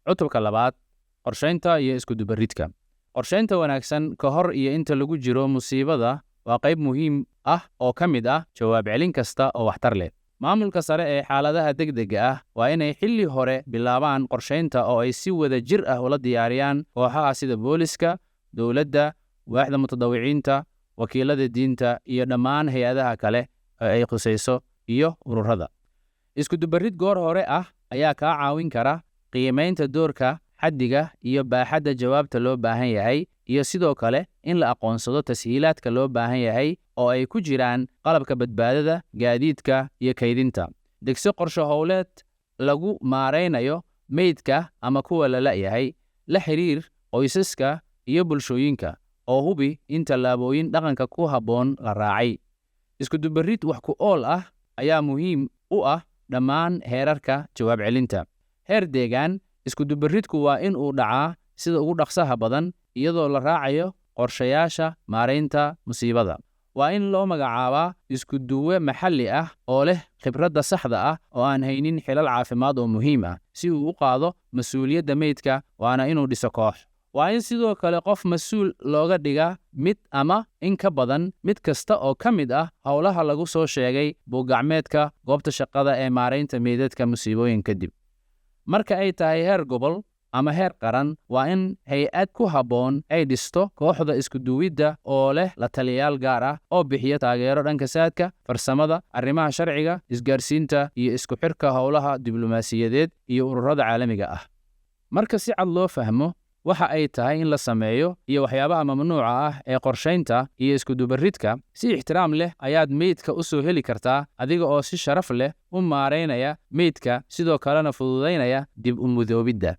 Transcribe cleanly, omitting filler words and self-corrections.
cutubka labaad qorshaynta iyo isku dubaridka qorshaynta wanaagsan ka hor iyo inta lagu jiro musiibada waa qayb muhiim ah oo ka mid ah jawaab celin kasta oo waxtar leh maamulka sare ee xaaladaha degdega ah waa inay xilli hore bilaabaan qorshaynta oo ay si wada jir ah ula diyaariyaan kooxaha sida booliska dowladda waaxda mutadawiciinta wakiilada diinta iyo dhammaan hay-adaha kale ee ay khusayso iyo ururada isku dubarid goor hore ah ayaa kaa caawin kara qiimaynta doorka xaddiga iyo baaxadda jawaabta loo baahan yahay iyo sidoo kale in la aqoonsado tashiilaadka loo baahan yahay oo ay ku jiraan qalabka badbaadada gaadiidka iyo kaydinta degso qorshe howleed lagu maaraynayo meydka ama kuwa la la'yahay la xiriir qoysaska iyo bulshooyinka oo hubi in tallaabooyin dhaqanka ku habboon la raacay isku dubarid wax ku ool ah ayaa muhiim u ah dhammaan heerarka jawaab celinta heer deegaan isku dubaridku waa in uu dhacaa sida ugu dhaqsaha badan iyadoo la raacayo qorshayaasha maaraynta musiibada waa in loo magacaabaa isku duwe maxalli ah oo leh khibradda saxda ah oo aan haynin xilal caafimaad oo muhiim ah si uu u qaado mas-uuliyadda meydka waana inuu dhiso koox waa in sidoo kale qof mas-uul looga dhigaa mid ama in ka badan mid kasta oo ka mid ah howlaha lagu soo sheegay buuggacmeedka goobta shaqada ee maaraynta meydadka musiibooyin kadib marka ay tahay heer gobol ama heer qaran waa in hay-ad ku habboon ay dhisto kooxda iskuduwidda oo leh la taliyayaal gaar ah oo bixiya taageero dhanka saadka farsamada arrimaha sharciga isgaarsiinta iyo isku xirka howlaha diblomaasiyadeed iyo ururada caalamiga ah marka si cad loo fahmo waxa ay tahay in la sameeyo iyo waxyaabaha mamnuuca ah ee qorshaynta iyo iskudubaridka si ixtiraam leh ayaad meydka u soo heli kartaa adiga oo si sharaf leh u maaraynaya meydka sidoo kalena fududaynaya dib u mudoobidda